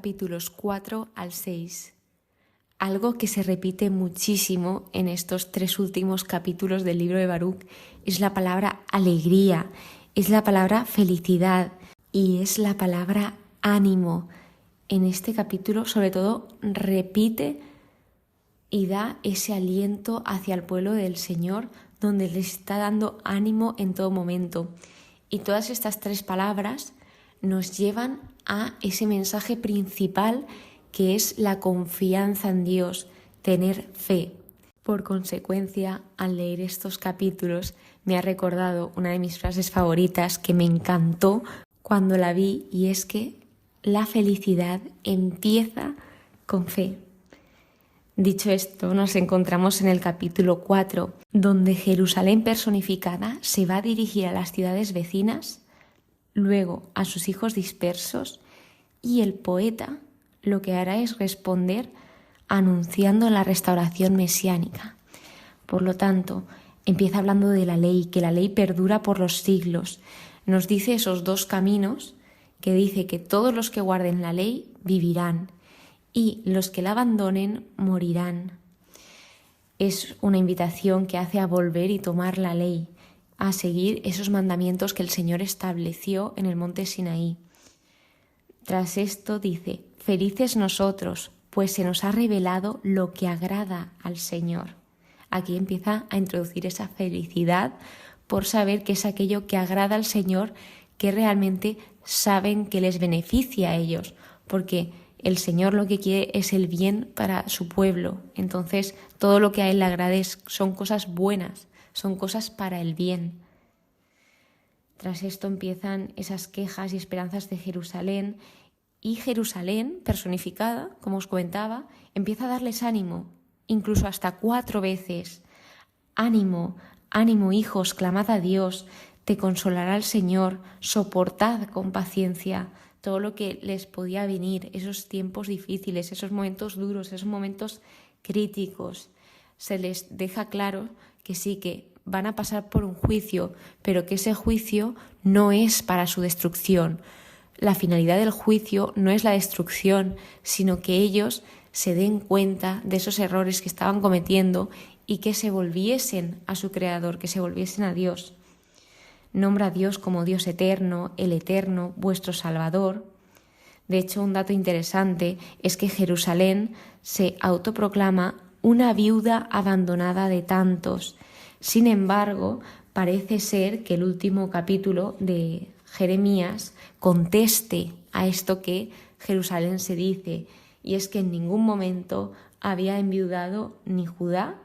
capítulos 4 al 6. Algo que se repite muchísimo en estos 3 últimos capítulos del libro de Baruc es la palabra alegría, es la palabra felicidad y es la palabra ánimo. En este capítulo, sobre todo, repite y da ese aliento hacia el pueblo del Señor, donde les está dando ánimo en todo momento. Y todas estas 3 palabras nos llevan a ese mensaje principal que es la confianza en Dios, tener fe. Por consecuencia, al leer estos capítulos me ha recordado una de mis frases favoritas que me encantó cuando la vi, y es que la felicidad empieza con fe. Dicho esto, nos encontramos en el capítulo 4, donde Jerusalén personificada se va a dirigir a las ciudades vecinas, luego a sus hijos dispersos, y el poeta lo que hará es responder anunciando la restauración mesiánica. Por lo tanto, empieza hablando de la ley, que la ley perdura por los siglos. Nos dice esos 2 caminos, que dice que todos los que guarden la ley vivirán y los que la abandonen morirán. Es una invitación que hace a volver y tomar la ley, a seguir esos mandamientos que el Señor estableció en el monte Sinaí. Tras esto dice: felices nosotros, pues se nos ha revelado lo que agrada al Señor. Aquí empieza a introducir esa felicidad por saber que es aquello que agrada al Señor, que realmente saben que les beneficia a ellos, porque el Señor lo que quiere es el bien para su pueblo. Entonces, todo lo que a Él le agrade son cosas buenas, son cosas para el bien. Tras esto empiezan esas quejas y esperanzas de Jerusalén, y Jerusalén, personificada, como os comentaba, empieza a darles ánimo, incluso hasta 4 veces. Ánimo, ánimo, hijos, clamad a Dios, te consolará el Señor, soportad con paciencia todo lo que les podía venir, esos tiempos difíciles, esos momentos duros, esos momentos críticos. Se les deja claro que sí, que van a pasar por un juicio, pero que ese juicio no es para su destrucción. La finalidad del juicio no es la destrucción, sino que ellos se den cuenta de esos errores que estaban cometiendo y que se volviesen a su Creador, que se volviesen a Dios. Nombra a Dios como Dios eterno, el eterno, vuestro Salvador. De hecho, un dato interesante es que Jerusalén se autoproclama una viuda abandonada de tantos. Sin embargo, parece ser que el último capítulo de Jeremías conteste a esto que Jerusalén se dice, y es que en ningún momento había enviudado ni Judá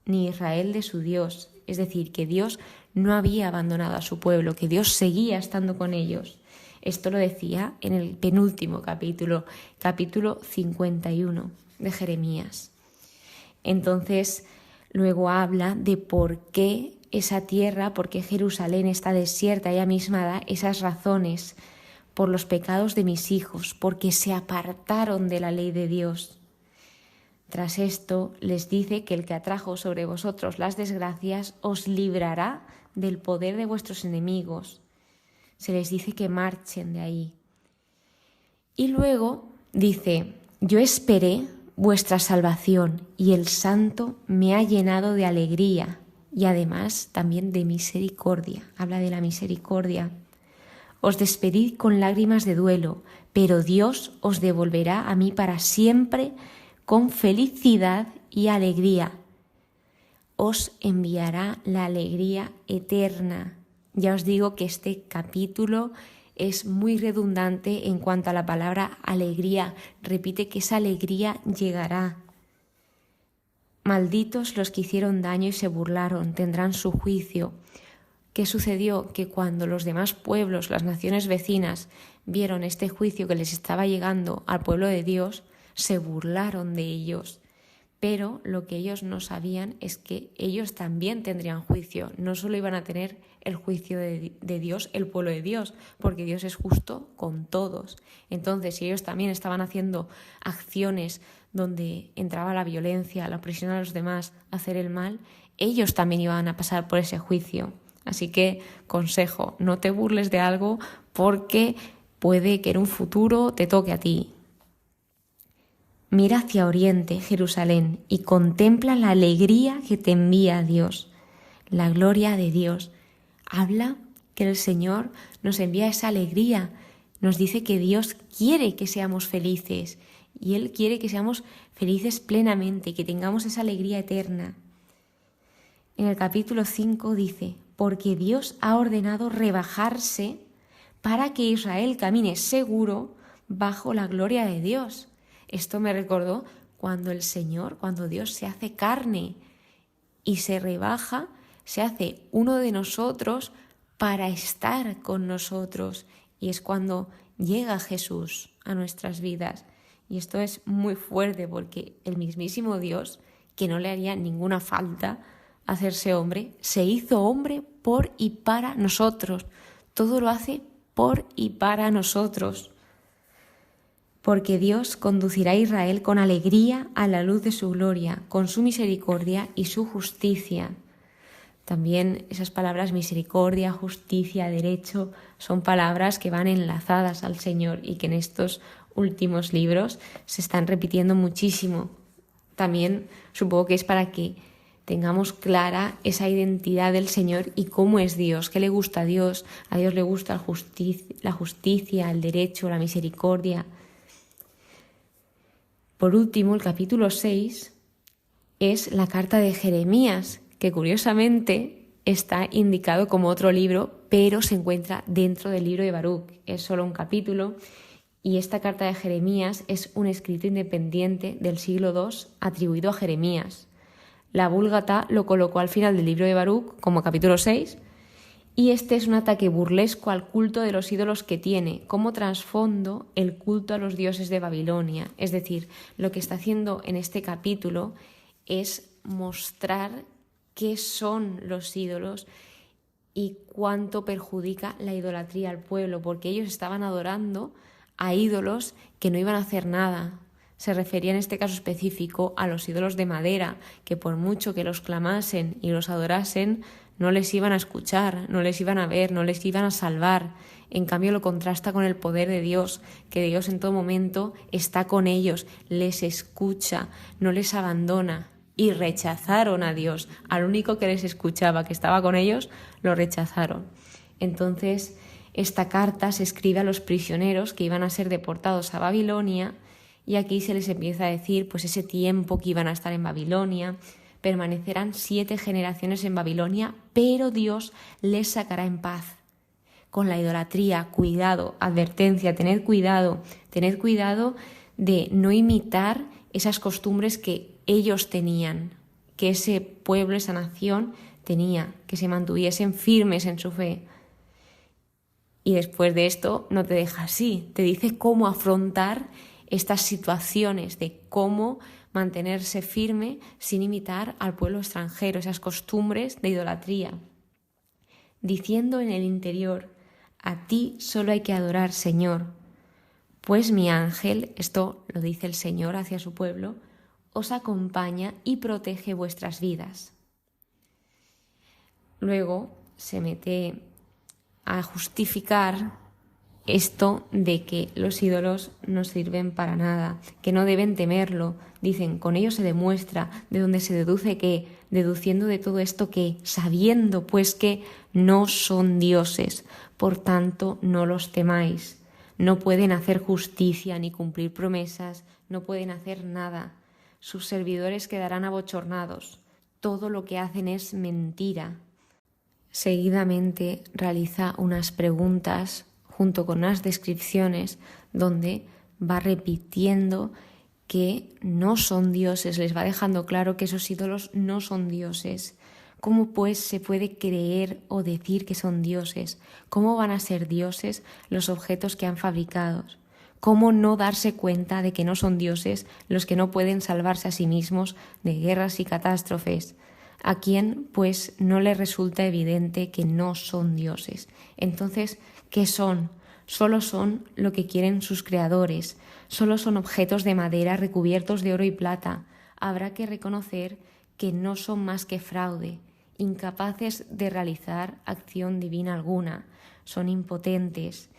ni Israel de su Dios. Es decir, que Dios no había abandonado a su pueblo, que Dios seguía estando con ellos. Esto lo decía en el penúltimo capítulo 51 de Jeremías. Entonces, luego habla de por qué esa tierra, por qué Jerusalén está desierta. Ella misma da esas razones: por los pecados de mis hijos, porque se apartaron de la ley de Dios. Tras esto les dice que el que atrajo sobre vosotros las desgracias os librará del poder de vuestros enemigos. Se les dice que marchen de ahí. Y luego dice: yo esperé vuestra salvación y el Santo me ha llenado de alegría y además también de misericordia. Habla de la misericordia. Os despedid con lágrimas de duelo, pero Dios os devolverá a mí para siempre con felicidad y alegría. Os enviará la alegría eterna. Ya os digo que este capítulo es muy redundante en cuanto a la palabra alegría. Repite que esa alegría llegará. Malditos los que hicieron daño y se burlaron, tendrán su juicio. ¿Qué sucedió? Que cuando los demás pueblos, las naciones vecinas, vieron este juicio que les estaba llegando al pueblo de Dios, se burlaron de ellos. Pero lo que ellos no sabían es que ellos también tendrían juicio. No solo iban a tener el juicio de Dios, el pueblo de Dios, porque Dios es justo con todos. Entonces, si ellos también estaban haciendo acciones donde entraba la violencia, la opresión a los demás, hacer el mal, ellos también iban a pasar por ese juicio. Así que, consejo, no te burles de algo porque puede que en un futuro te toque a ti. Mira hacia oriente, Jerusalén, y contempla la alegría que te envía Dios, la gloria de Dios. Habla que el Señor nos envía esa alegría, nos dice que Dios quiere que seamos felices y Él quiere que seamos felices plenamente, que tengamos esa alegría eterna. En el capítulo 5 dice, porque Dios ha ordenado rebajarse para que Israel camine seguro bajo la gloria de Dios. Esto me recordó cuando el Señor, cuando Dios se hace carne y se rebaja, se hace uno de nosotros para estar con nosotros. Y es cuando llega Jesús a nuestras vidas. Y esto es muy fuerte porque el mismísimo Dios, que no le haría ninguna falta hacerse hombre, se hizo hombre por y para nosotros. Todo lo hace por y para nosotros. Porque Dios conducirá a Israel con alegría a la luz de su gloria, con su misericordia y su justicia. También esas palabras misericordia, justicia, derecho, son palabras que van enlazadas al Señor y que en estos últimos libros se están repitiendo muchísimo. También supongo que es para que tengamos clara esa identidad del Señor y cómo es Dios, qué le gusta a Dios. A Dios le gusta la justicia, el derecho, la misericordia. Por último, el capítulo 6 es la carta de Jeremías, que curiosamente está indicado como otro libro, pero se encuentra dentro del libro de Baruc. Es solo un capítulo y esta carta de Jeremías es un escrito independiente del siglo II atribuido a Jeremías. La Vulgata lo colocó al final del libro de Baruc como capítulo 6 y este es un ataque burlesco al culto de los ídolos que tiene como trasfondo el culto a los dioses de Babilonia. Es decir, lo que está haciendo en este capítulo es mostrar qué son los ídolos y cuánto perjudica la idolatría al pueblo, porque ellos estaban adorando a ídolos que no iban a hacer nada. Se refería en este caso específico a los ídolos de madera, que por mucho que los clamasen y los adorasen, no les iban a escuchar, no les iban a ver, no les iban a salvar. En cambio lo contrasta con el poder de Dios, que Dios en todo momento está con ellos, les escucha, no les abandona. Y rechazaron a Dios. Al único que les escuchaba, que estaba con ellos, lo rechazaron. Entonces, esta carta se escribe a los prisioneros que iban a ser deportados a Babilonia y aquí se les empieza a decir pues ese tiempo que iban a estar en Babilonia. Permanecerán 7 generaciones en Babilonia, pero Dios les sacará en paz. Con la idolatría, cuidado, advertencia, tened cuidado de no imitar esas costumbres que ellos tenían, que ese pueblo, esa nación tenía, que se mantuviesen firmes en su fe. Y después de esto no te deja así, te dice cómo afrontar estas situaciones, de cómo mantenerse firme sin imitar al pueblo extranjero, esas costumbres de idolatría. Diciendo en el interior, a ti solo hay que adorar, Señor, pues mi ángel, esto lo dice el Señor hacia su pueblo, os acompaña y protege vuestras vidas. Luego se mete a justificar esto de que los ídolos no sirven para nada, que no deben temerlo. Dicen, con ello se demuestra, de donde se deduce que, deduciendo de todo esto que, sabiendo pues que no son dioses, por tanto no los temáis. No pueden hacer justicia ni cumplir promesas, no pueden hacer nada. Sus servidores quedarán abochornados. Todo lo que hacen es mentira. Seguidamente realiza unas preguntas junto con unas descripciones donde va repitiendo que no son dioses, les va dejando claro que esos ídolos no son dioses. ¿Cómo pues se puede creer o decir que son dioses? ¿Cómo van a ser dioses los objetos que han fabricado? ¿Cómo no darse cuenta de que no son dioses los que no pueden salvarse a sí mismos de guerras y catástrofes? A quien pues no le resulta evidente que no son dioses. Entonces, ¿qué son? Solo son lo que quieren sus creadores, solo son objetos de madera recubiertos de oro y plata. Habrá que reconocer que no son más que fraude, incapaces de realizar acción divina alguna, son impotentes.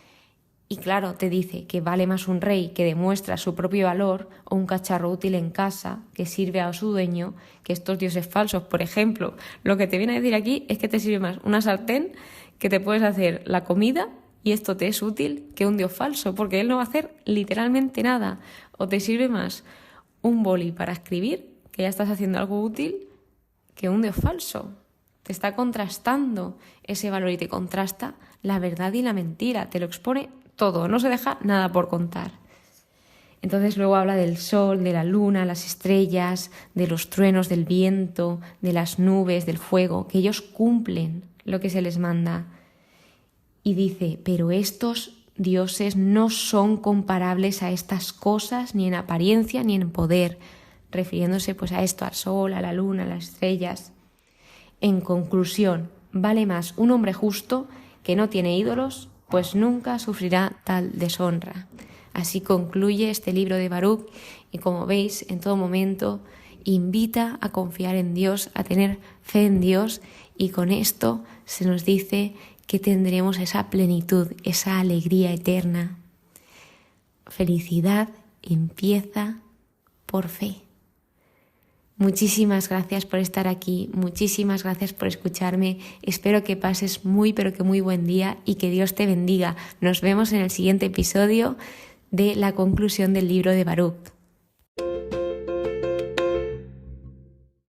Y claro, te dice que vale más un rey que demuestra su propio valor o un cacharro útil en casa que sirve a su dueño que estos dioses falsos. Por ejemplo, lo que te viene a decir aquí es que te sirve más una sartén que te puedes hacer la comida y esto te es útil que un dios falso, porque él no va a hacer literalmente nada. O te sirve más un boli para escribir, que ya estás haciendo algo útil, que un dios falso. Te está contrastando ese valor y te contrasta la verdad y la mentira. Te lo expone todo, no se deja nada por contar. Entonces luego habla del sol, de la luna, las estrellas, de los truenos, del viento, de las nubes, del fuego, que ellos cumplen lo que se les manda. Y dice, pero estos dioses no son comparables a estas cosas ni en apariencia ni en poder, refiriéndose pues a esto, al sol, a la luna, a las estrellas. En conclusión, vale más un hombre justo que no tiene ídolos, pues nunca sufrirá tal deshonra. Así concluye este libro de Baruch y como veis, en todo momento invita a confiar en Dios, a tener fe en Dios y con esto se nos dice que tendremos esa plenitud, esa alegría eterna. Felicidad empieza por fe. Muchísimas gracias por estar aquí, muchísimas gracias por escucharme. Espero que pases muy pero que muy buen día y que Dios te bendiga. Nos vemos en el siguiente episodio de la conclusión del libro de Baruch.